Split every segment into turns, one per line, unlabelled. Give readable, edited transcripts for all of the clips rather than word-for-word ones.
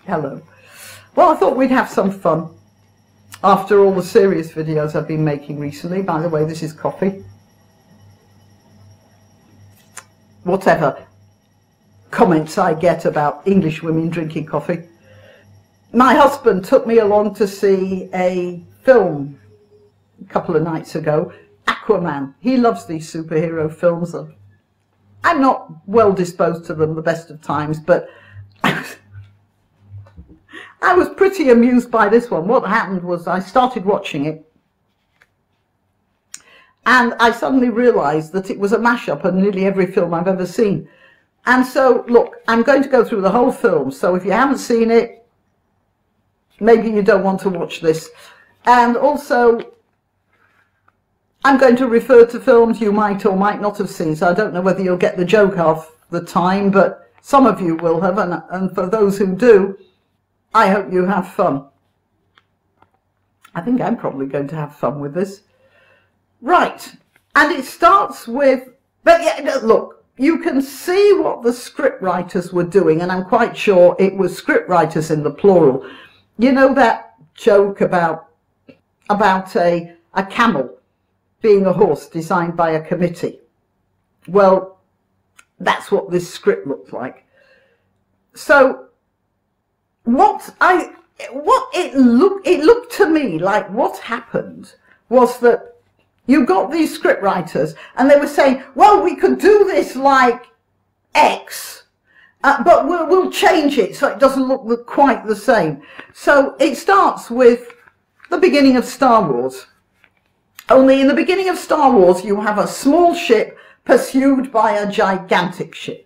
Hello. Well, I thought we'd have some fun after all the serious videos I've been making recently. By the way, this is coffee. Whatever comments I get about English women drinking coffee. My husband took me along to see a film a couple of nights ago, Aquaman. He loves these superhero films. I'm not well disposed to them the best of times, but I was pretty amused by this one. What happened was I started watching it and I suddenly realized that it was a mashup of nearly every film I've ever seen. And so, look, I'm going to go through the whole film. So if you haven't seen it, maybe you don't want to watch this. And also, I'm going to refer to films you might or might not have seen. So I don't know whether you'll get the joke half the time, but some of you will have. And for those who do, I hope you have fun. I think I'm probably going to have fun with this. Right. And it starts with, but yeah, look, you can see what the script writers were doing, and I'm quite sure it was script writers in the plural. You know that joke about a camel being a horse designed by a committee? Well, that's what this script looked like. So it looked to me like what happened was that you got these script writers and they were saying, well, we could do this like X, but we'll change it so it doesn't look quite the same. So it starts with the beginning of Star Wars. Only in the beginning of Star Wars, you have a small ship pursued by a gigantic ship.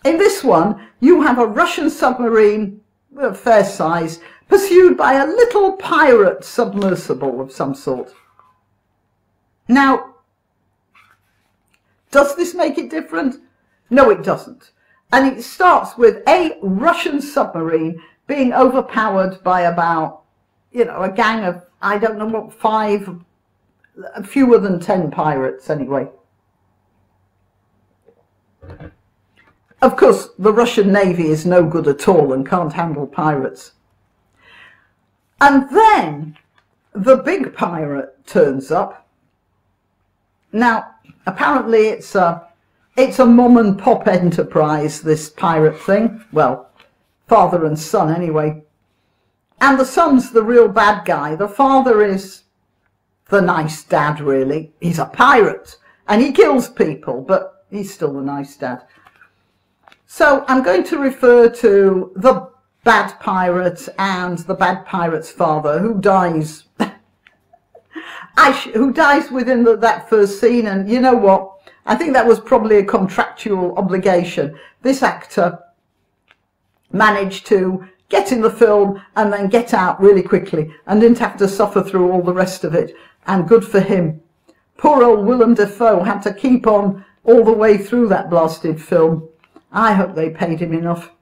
In this one, you have a Russian submarine, a fair size, pursued by a little pirate submersible of some sort. Now, does this make it different? No, it doesn't. And it starts with a Russian submarine being overpowered by about, you know, a gang of, I don't know what, 5, fewer than 10 pirates anyway. Of course, the Russian Navy is no good at all and can't handle pirates. And then the big pirate turns up. Now, apparently it's a mom and pop enterprise, this pirate thing. Well, father and son anyway. And the son's the real bad guy. The father is the nice dad, really. He's a pirate and he kills people, but he's still the nice dad. So I'm going to refer to the bad pirate and the bad pirate's father, who dies within that first scene. And you know what? I think that was probably a contractual obligation. This actor managed to get in the film and then get out really quickly and didn't have to suffer through all the rest of it. And good for him. Poor old Willem Dafoe had to keep on all the way through that blasted film. I hope they paid him enough.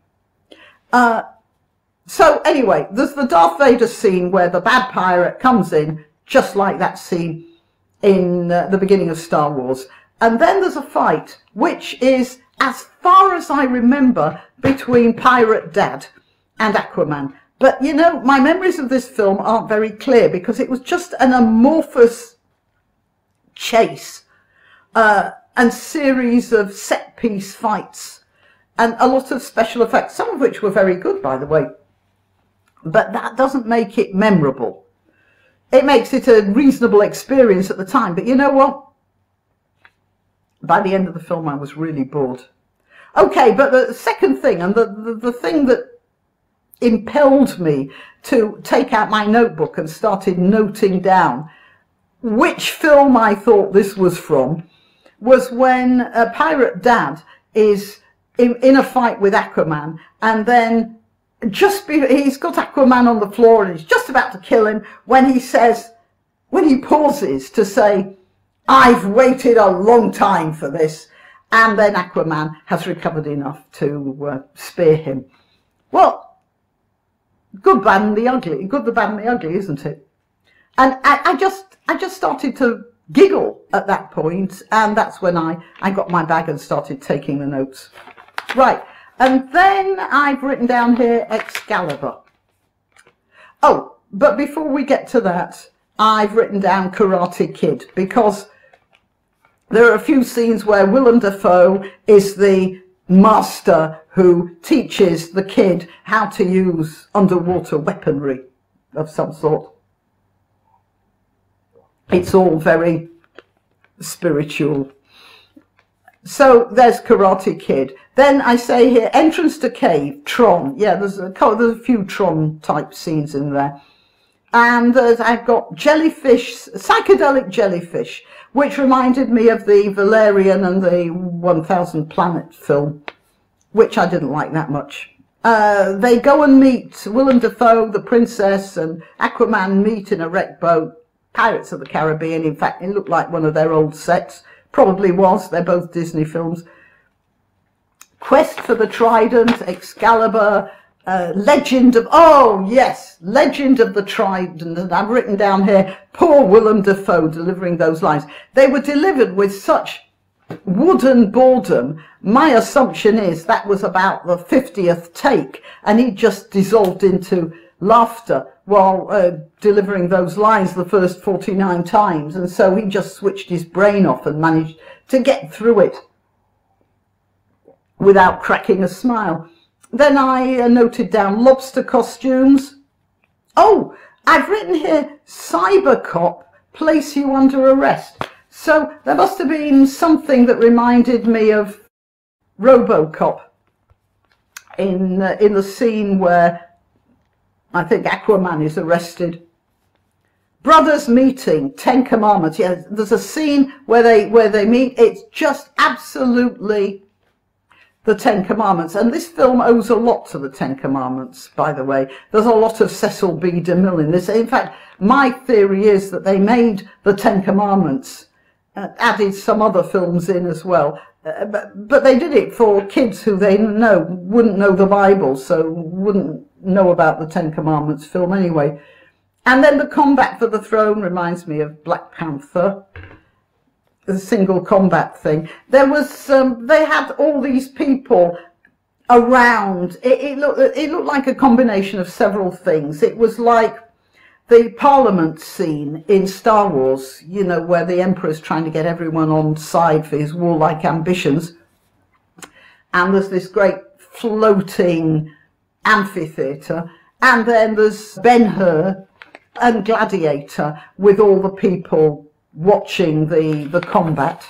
So anyway, there's the Darth Vader scene where the bad pirate comes in, just like that scene in the beginning of Star Wars. And then there's a fight, which is, as far as I remember, between Pirate Dad and Aquaman. But, you know, my memories of this film aren't very clear because it was just an amorphous chase and series of set-piece fights. And a lot of special effects, some of which were very good, by the way. But that doesn't make it memorable. It makes it a reasonable experience at the time. But you know what? By the end of the film, I was really bored. Okay, but the second thing, and the thing that impelled me to take out my notebook and started noting down which film I thought this was from, was when Pirate Dad is in a fight with Aquaman, and then he's got Aquaman on the floor and he's just about to kill him when he pauses to say, I've waited a long time for this, and then Aquaman has recovered enough to spear him. Well, good, bad and the ugly. Good, the bad and the ugly, isn't it? And I just started to giggle at that point, and that's when I got my bag and started taking the notes. Right, And then I've written down here Excalibur. Oh, but before we get to that, I've written down Karate Kid, because there are a few scenes where Willem Dafoe is the master who teaches the kid how to use underwater weaponry of some sort. It's all very spiritual. So there's Karate Kid. Then I say here, entrance to cave, Tron. Yeah, there's a few Tron type scenes in there. And I've got jellyfish, psychedelic jellyfish, which reminded me of the Valerian and the 1000 Planet film, which I didn't like that much. They go and meet Willem Dafoe, the princess, and Aquaman meet in a wrecked boat. Pirates of the Caribbean, in fact, it looked like one of their old sets. Probably was, they're both Disney films. Quest for the Trident, Excalibur, Legend of, oh yes, Legend of the Trident. And I've written down here, poor Willem Dafoe delivering those lines. They were delivered with such wooden boredom. My assumption is that was about the 50th take, and he just dissolved into laughter while delivering those lines the first 49 times, and so he just switched his brain off and managed to get through it without cracking a smile. Then I noted down lobster costumes. Oh, I've written here Cybercop, place you under arrest. So there must have been something that reminded me of RoboCop in the scene where I think Aquaman is arrested. Brothers meeting, 10 Commandments. Yeah, there's a scene where they meet. It's just absolutely the 10 Commandments. And this film owes a lot to the 10 Commandments, by the way. There's a lot of Cecil B. DeMille in this. In fact, my theory is that they made the 10 Commandments, added some other films in as well. But they did it for kids who they wouldn't know the Bible, so wouldn't know about the 10 Commandments film anyway. And then the combat for the throne reminds me of Black Panther, the single combat thing. There was they had all these people around. It looked like a combination of several things. It was like the Parliament scene in Star Wars, you know, where the Emperor's trying to get everyone on side for his warlike ambitions. And there's this great floating amphitheatre. And then there's Ben-Hur and Gladiator with all the people watching the combat.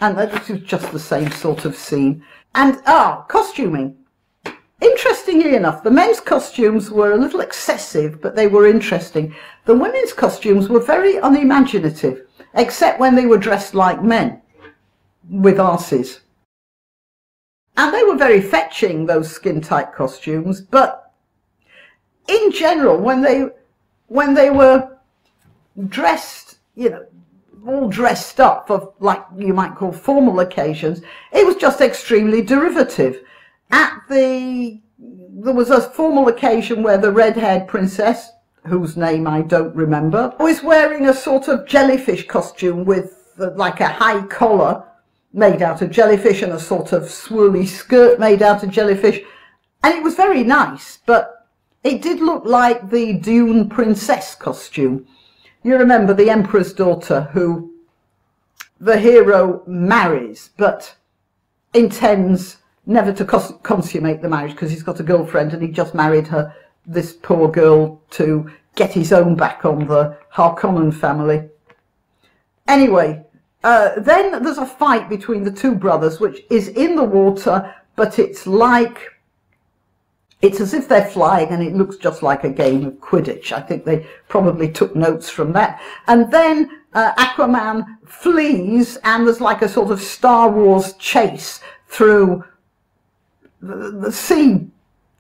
And this is just the same sort of scene. And, costuming. Interestingly enough, the men's costumes were a little excessive, but they were interesting. The women's costumes were very unimaginative, except when they were dressed like men, with arses. And they were very fetching, those skin-tight costumes, but in general, when they were dressed, you know, all dressed up for, like you might call, formal occasions, it was just extremely derivative. There was a formal occasion where the red-haired princess, whose name I don't remember, was wearing a sort of jellyfish costume with like a high collar made out of jellyfish and a sort of swirly skirt made out of jellyfish. And it was very nice, but it did look like the Dune princess costume. You remember the Emperor's daughter, who the hero marries, but intends never to consummate the marriage because he's got a girlfriend and he just married her, this poor girl, to get his own back on the Harkonnen family. Anyway, then there's a fight between the two brothers, which is in the water, but it's as if they're flying, and it looks just like a game of Quidditch. I think they probably took notes from that. And then Aquaman flees, and there's like a sort of Star Wars chase through the sea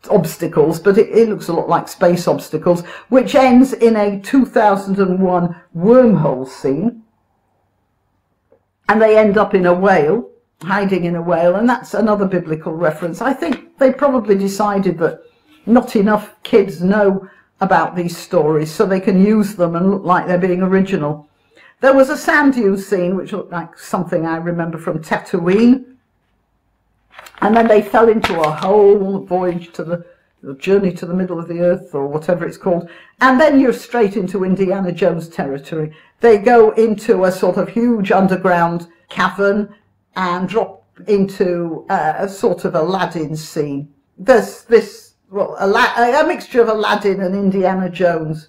obstacles, but it looks a lot like space obstacles, which ends in a 2001 wormhole scene. And they end up in a whale, hiding in a whale, and that's another biblical reference. I think they probably decided that not enough kids know about these stories, so they can use them and look like they're being original. There was a sand dune scene, which looked like something I remember from Tatooine. And then they fell into a whole voyage to the journey to the middle of the earth, or whatever it's called. And then you're straight into Indiana Jones territory. They go into a sort of huge underground cavern and drop into a sort of Aladdin scene. There's this, well, a mixture of Aladdin and Indiana Jones.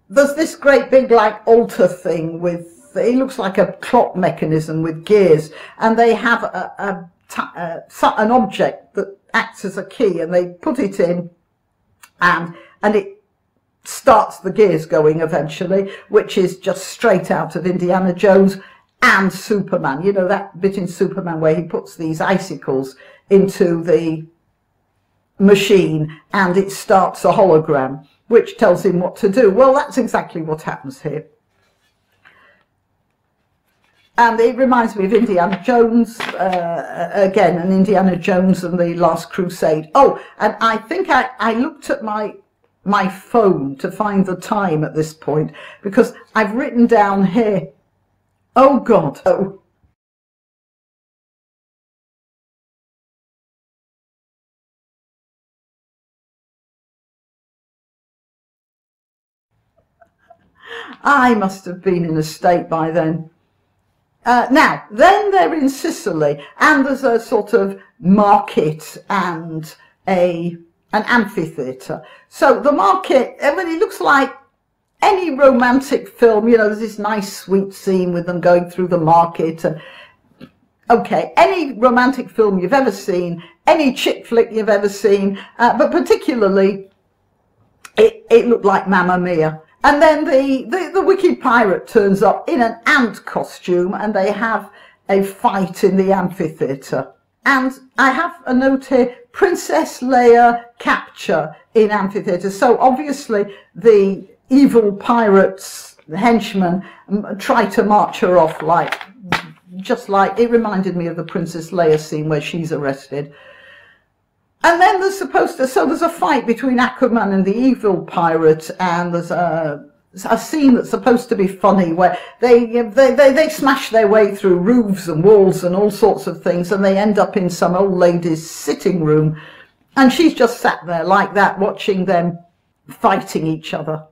There's this great big like altar thing with, it looks like a clock mechanism with gears, and they have an object that acts as a key, and they put it in, and it starts the gears going eventually, which is just straight out of Indiana Jones and Superman. You know that bit in Superman where he puts these icicles into the machine and it starts a hologram which tells him what to do. Well, that's exactly what happens here. And it reminds me of Indiana Jones, again, and Indiana Jones and the Last Crusade. Oh, and I think I looked at my phone to find the time at this point, because I've written down here, oh God, oh. I must have been in a state by then. Now, then they're in Sicily, and there's a sort of market and an amphitheatre. So the market, I mean, it looks like any romantic film, you know, there's this nice sweet scene with them going through the market. And okay, any romantic film you've ever seen, any chick flick you've ever seen, but particularly it looked like Mamma Mia. And then the wicked pirate turns up in an ant costume, and they have a fight in the amphitheatre. And I have a note here, Princess Leia capture in amphitheatre. So obviously the evil pirates, the henchmen, try to march her off, like, just like, it reminded me of the Princess Leia scene where she's arrested. And then there's there's a fight between Aquaman and the evil pirate, and there's a scene that's supposed to be funny where they smash their way through roofs and walls and all sorts of things, and they end up in some old lady's sitting room, and she's just sat there like that watching them fighting each other.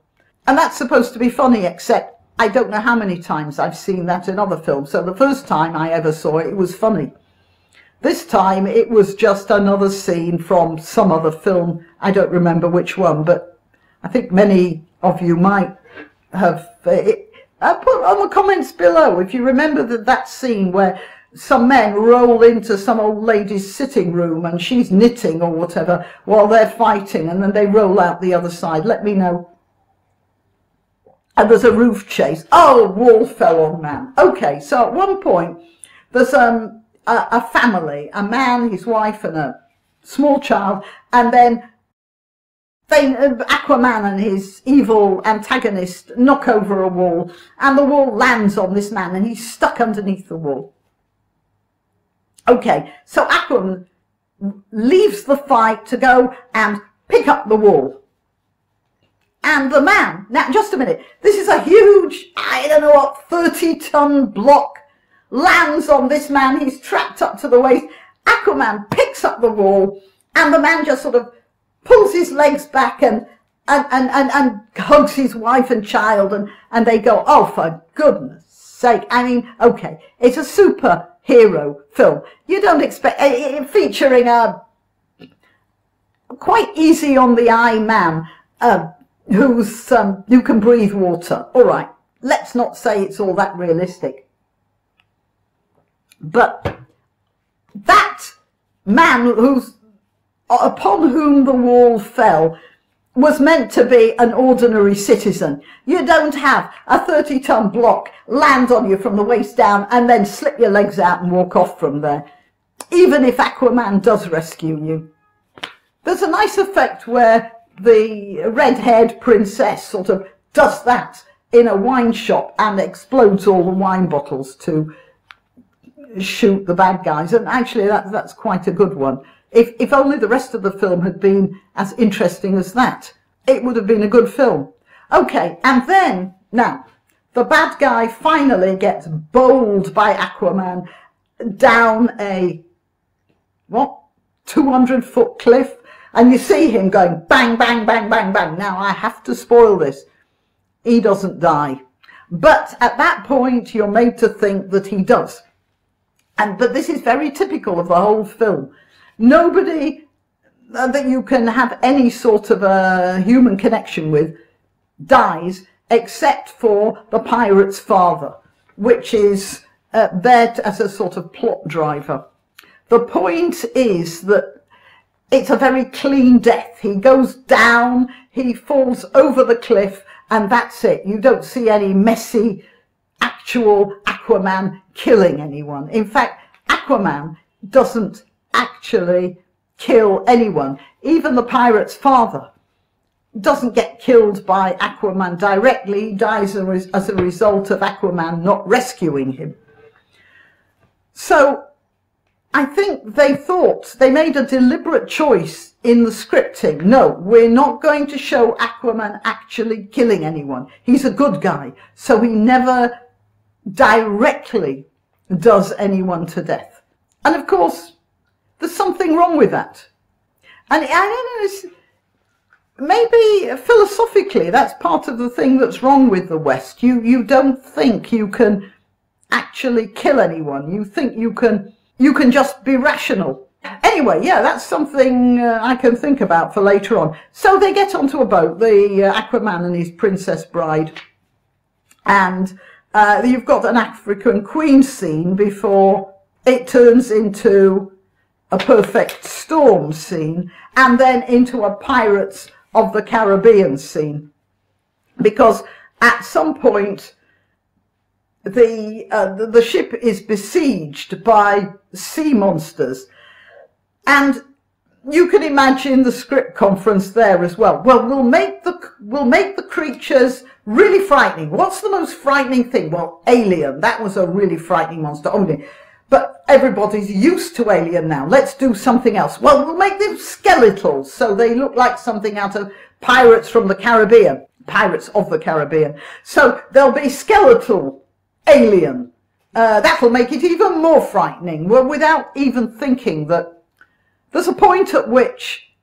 And that's supposed to be funny, except I don't know how many times I've seen that in other films. So the first time I ever saw it, it was funny. This time it was just another scene from some other film. I don't remember which one, but I think many of you might have put on the comments below if you remember that scene where some men roll into some old lady's sitting room and she's knitting or whatever while they're fighting, and then they roll out the other side. Let me know. And there's a roof chase. Oh, wall fell on man. Okay, so at one point there's a family, a man, his wife, and a small child, and then Aquaman and his evil antagonist knock over a wall, and the wall lands on this man, and he's stuck underneath the wall. Okay, so Aquaman leaves the fight to go and pick up the wall. And the man, now just a minute, this is a huge, I don't know what, 30-ton block, lands on this man. He's trapped up to the waist. Aquaman picks up the wall, and the man just sort of pulls his legs back and hugs his wife and child, and they go, oh, for goodness sake. I mean, okay, it's a superhero film. You don't expect, featuring a quite easy on the eye man who can breathe water. All right, let's not say it's all that realistic. But that man upon whom the wall fell was meant to be an ordinary citizen. You don't have a 30-ton block land on you from the waist down and then slip your legs out and walk off from there, even if Aquaman does rescue you. There's a nice effect where the red-haired princess sort of does that in a wine shop and explodes all the wine bottles to shoot the bad guys, and actually that's quite a good one. If only the rest of the film had been as interesting as that, it would have been a good film. Okay, and then now the bad guy finally gets bowled by Aquaman down a what, 200-foot cliff, and you see him going bang, bang, bang, bang, bang. Now, I have to spoil this. He doesn't die. But at that point, you're made to think that he does. But this is very typical of the whole film. Nobody that you can have any sort of a human connection with dies, except for the pirate's father, which is there as a sort of plot driver. The point is that it's a very clean death. He goes down, he falls over the cliff, and that's it. You don't see any messy, actual Aquaman killing anyone. In fact, Aquaman doesn't actually kill anyone. Even the pirate's father doesn't get killed by Aquaman directly. He dies as a result of Aquaman not rescuing him. So I think they made a deliberate choice in the scripting. No, we're not going to show Aquaman actually killing anyone. He's a good guy, so he never directly does anyone to death. And of course, there's something wrong with that. And I don't know, maybe philosophically, that's part of the thing that's wrong with the West. You don't think you can actually kill anyone. You think you can just be rational. Anyway, yeah, that's something I can think about for later on. So they get onto a boat, the Aquaman and his princess bride, and you've got an African queen scene before it turns into a perfect storm scene, and then into a Pirates of the Caribbean scene, because at some point the ship is besieged by sea monsters, and you can imagine the script conference there as well. Well, we'll make the creatures really frightening. What's the most frightening thing? Well, Alien. That was a really frightening monster. But everybody's used to Alien now. Let's do something else. Well, we'll make them skeletal, so they look like something out of Pirates from the Caribbean. Pirates of the Caribbean. So they'll be skeletal alien. That'll make it even more frightening. Well, without even thinking that there's a point at which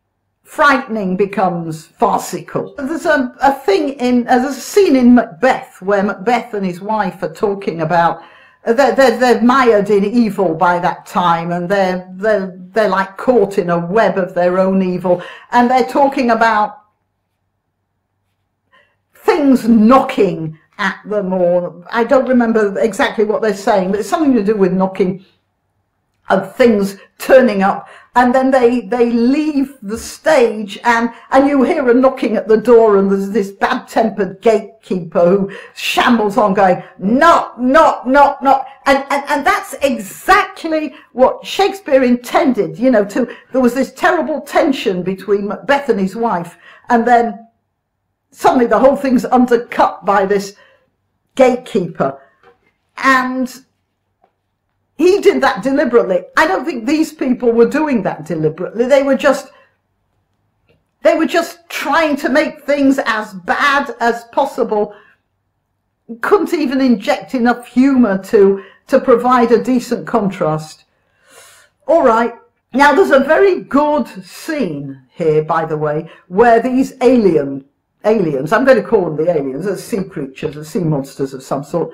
frightening becomes farcical. There's there's a scene in Macbeth where Macbeth and his wife are talking about they're mired in evil by that time, and they're like caught in a web of their own evil, and they're talking about things knocking at them, or I don't remember exactly what they're saying, but it's something to do with knocking, of things turning up, and then they leave the stage, and you hear a knocking at the door, and there's this bad-tempered gatekeeper who shambles on going, knock, knock, knock, knock, and that's exactly what Shakespeare intended, you know, there was this terrible tension between Macbeth and his wife, and then suddenly the whole thing's undercut by this gatekeeper, and he did that deliberately. I don't think these people were doing that deliberately. They were just trying to make things as bad as possible. Couldn't even inject enough humour to provide a decent contrast. All right. Now, there's a very good scene here, by the way, where these aliens, I'm going to call them the aliens, as sea creatures, as sea monsters of some sort,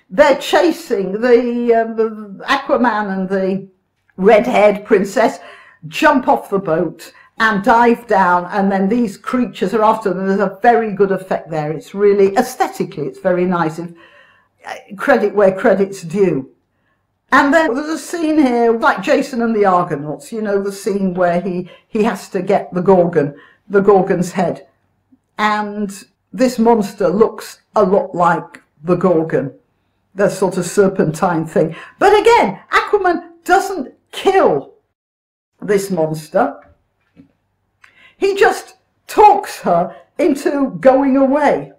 they're chasing the Aquaman, and the red-haired princess jump off the boat and dive down, and then these creatures are after them. There's a very good effect there. It's really, aesthetically, it's very nice. Credit where credit's due. And then there's a scene here, like Jason and the Argonauts, you know, the scene where he has to get the Gorgon's head. And this monster looks a lot like the Gorgon, the sort of serpentine thing. But again, Aquaman doesn't kill this monster. He just talks her into going away.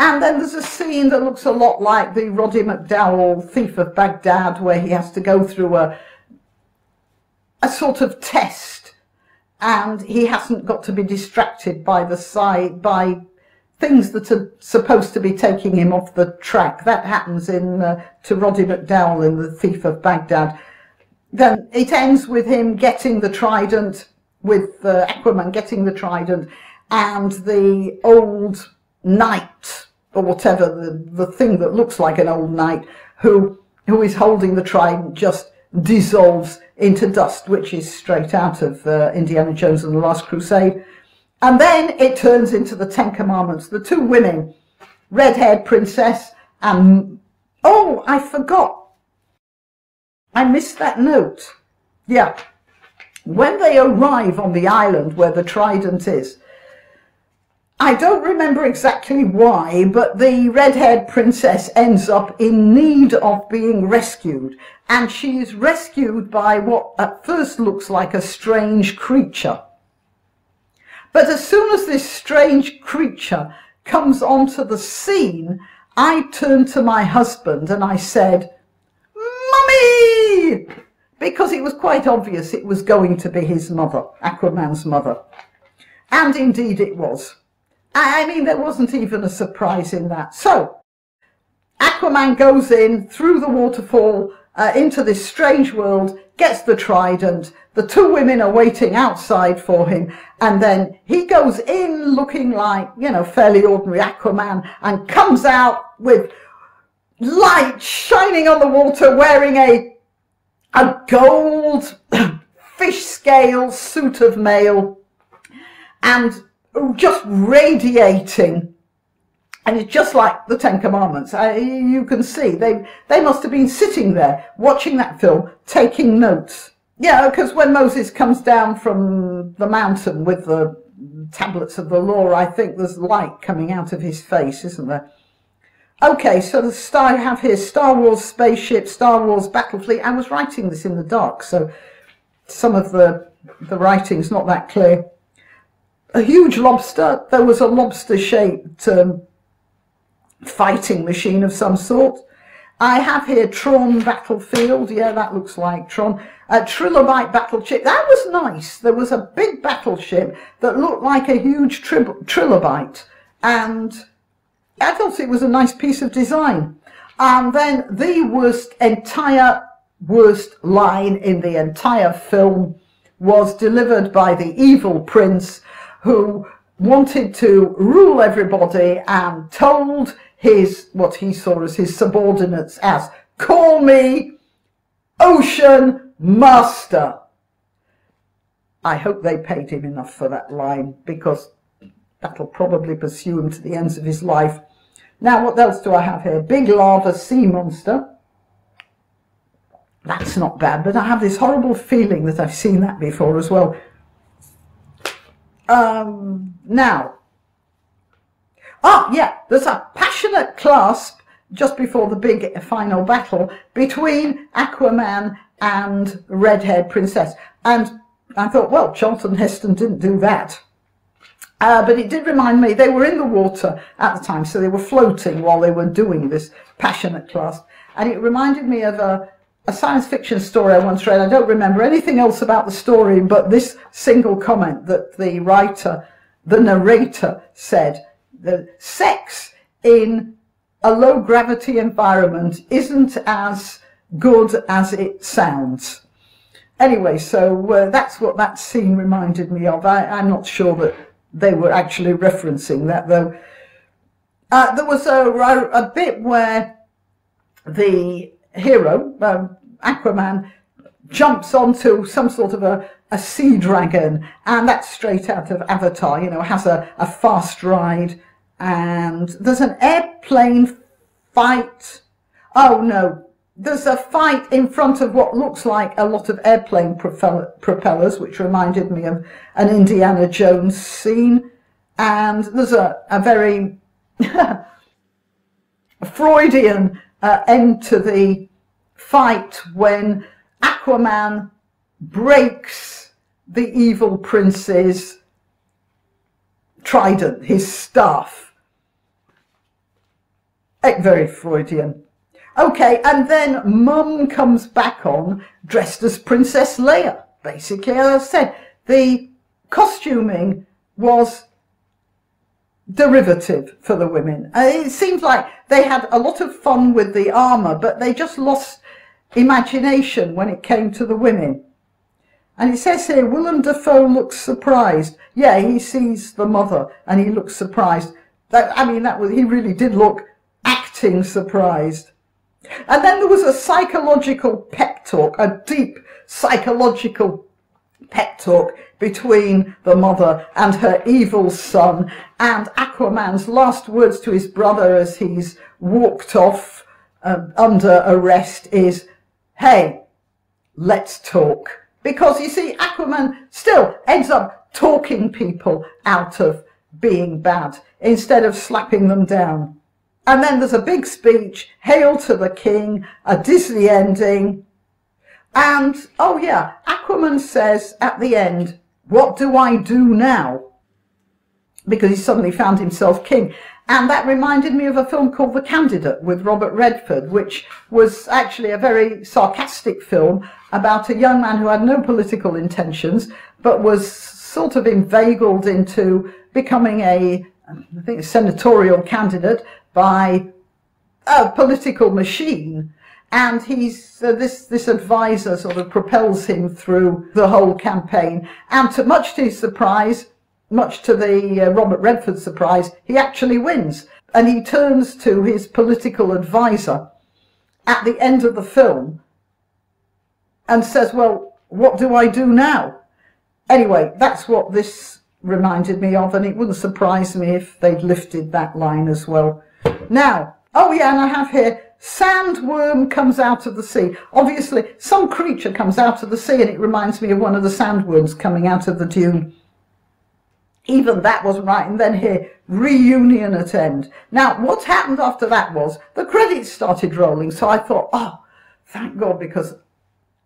And then there's a scene that looks a lot like the Roddy McDowall Thief of Baghdad, where he has to go through a sort of test, and he hasn't got to be distracted by things that are supposed to be taking him off the track. That happens to Roddy McDowall in The Thief of Baghdad. then it ends with him getting the trident, with Aquaman getting the trident, and the old knight, or whatever, the thing that looks like an old knight, who is holding the trident, just dissolves into dust, which is straight out of Indiana Jones and the Last Crusade. And then it turns into the Ten Commandments. The two women, red-haired princess and... Oh, I forgot. I missed that note. Yeah. When they arrive on the island where the trident is, I don't remember exactly why, but the red-haired princess ends up in need of being rescued. And she is rescued by what at first looks like a strange creature. But as soon as this strange creature comes onto the scene, I turned to my husband and I said, "Mummy!" Because it was quite obvious it was going to be his mother, Aquaman's mother. And indeed it was. I mean, there wasn't even a surprise in that. So, Aquaman goes in through the waterfall into this strange world, gets the trident, the two women are waiting outside for him, and then he goes in looking like, you know, fairly ordinary Aquaman, and comes out with light shining on the water, wearing a gold fish scale suit of mail, and just radiating. And it's just like the Ten Commandments. You can see they must have been sitting there watching that film, taking notes. Yeah, because when Moses comes down from the mountain with the tablets of the law, I think there's light coming out of his face, isn't there? Okay, so I have here Star Wars spaceship, Star Wars battle fleet. I was writing this in the dark, so some of the writing's not that clear. A huge lobster. There was a lobster-shaped fighting machine of some sort. I have here Tron battlefield. Yeah, that looks like Tron. A trilobite battleship. That was nice. There was a big battleship that looked like a huge trilobite, and I thought it was a nice piece of design. And then the worst line in the entire film was delivered by the evil prince, who wanted to rule everybody and told what he saw as his subordinates as, "Call me Ocean Master." I hope they paid him enough for that line, because that'll probably pursue him to the ends of his life. Now, what else do I have here? Big lava sea monster. That's not bad, but I have this horrible feeling that I've seen that before as well. Now, there's a passionate clasp just before the big final battle between Aquaman and Red-Haired Princess. And I thought, well, Charlton Heston didn't do that. But it did remind me, they were in the water at the time, so they were floating while they were doing this passionate clasp. And it reminded me of a science fiction story I once read. I don't remember anything else about the story, but this single comment that the narrator said, that sex in a low gravity environment isn't as good as it sounds. Anyway, so that's what that scene reminded me of. I'm not sure that they were actually referencing that, though. There was a bit where the hero, Aquaman, jumps onto some sort of a sea dragon, and that's straight out of Avatar, you know, has a fast ride, and there's an airplane fight. Oh no, there's a fight in front of what looks like a lot of airplane propellers, which reminded me of an Indiana Jones scene, and there's a very Freudian end to the fight when Aquaman breaks the evil prince's trident, his staff. Very Freudian. Okay, and then Mum comes back on dressed as Princess Leia. Basically, as I said, the costuming was derivative for the women. It seems like they had a lot of fun with the armour, but they just lost imagination when it came to the women. And it says here, Willem Dafoe looks surprised. Yeah, he sees the mother and he looks surprised. He really did look acting surprised. And then there was a psychological pep talk, a deep psychological pep talk between the mother and her evil son, and Aquaman's last words to his brother as he's walked off under arrest is, hey, let's talk. Because you see, Aquaman still ends up talking people out of being bad instead of slapping them down. And then there's a big speech, hail to the king, a Disney ending. And, oh yeah, Aquaman says at the end, what do I do now? Because he suddenly found himself king. And that reminded me of a film called The Candidate with Robert Redford, which was actually a very sarcastic film about a young man who had no political intentions, but was sort of inveigled into becoming a senatorial candidate by a political machine. And he's this advisor sort of propels him through the whole campaign. And much to his surprise, much to the Robert Redford surprise, he actually wins. And he turns to his political advisor at the end of the film and says, well, what do I do now? Anyway, that's what this reminded me of, and it wouldn't surprise me if they'd lifted that line as well. Now, oh yeah, and I have here, sandworm comes out of the sea. Obviously, some creature comes out of the sea, and it reminds me of one of the sandworms coming out of the dune. Even that wasn't right. And then here, reunion at end. Now, what happened after that was the credits started rolling. So I thought, oh, thank God, because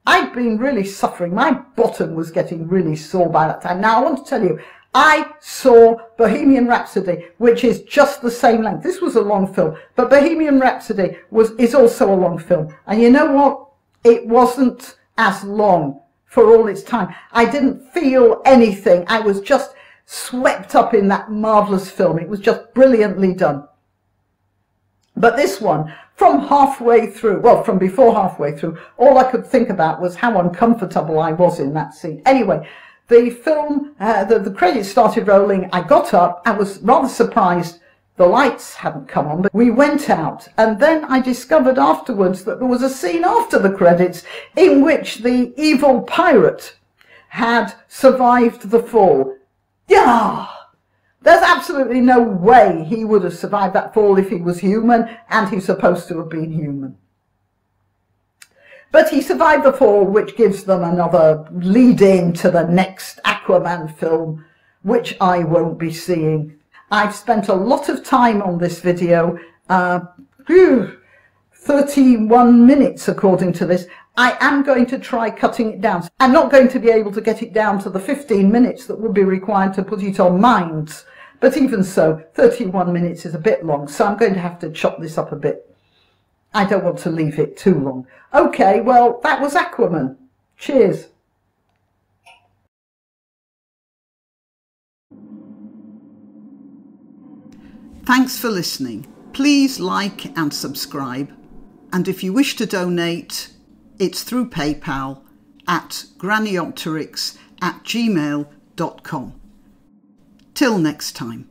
I'd been really suffering. My bottom was getting really sore by that time. Now, I want to tell you, I saw Bohemian Rhapsody, which is just the same length. This was a long film, but Bohemian Rhapsody is also a long film. And you know what? It wasn't as long for all its time. I didn't feel anything. I was just swept up in that marvellous film. It was just brilliantly done. But this one, from halfway through, well, from before halfway through, all I could think about was how uncomfortable I was in that scene. Anyway, the film, the credits started rolling. I got up. I was rather surprised the lights hadn't come on, but we went out. And then I discovered afterwards that there was a scene after the credits in which the evil pirate had survived the fall. Yeah, there's absolutely no way he would have survived that fall if he was human, and he's supposed to have been human. But he survived the fall, which gives them another lead-in to the next Aquaman film, which I won't be seeing. I've spent a lot of time on this video, 31 minutes according to this. I am going to try cutting it down. I'm not going to be able to get it down to the 15 minutes that would be required to put it on Minds. But even so, 31 minutes is a bit long, so I'm going to have to chop this up a bit. I don't want to leave it too long. Okay, well, that was Aquaman. Cheers. Thanks for listening. Please like and subscribe. And if you wish to donate, it's through PayPal at graniopteryx@gmail.com. Till next time.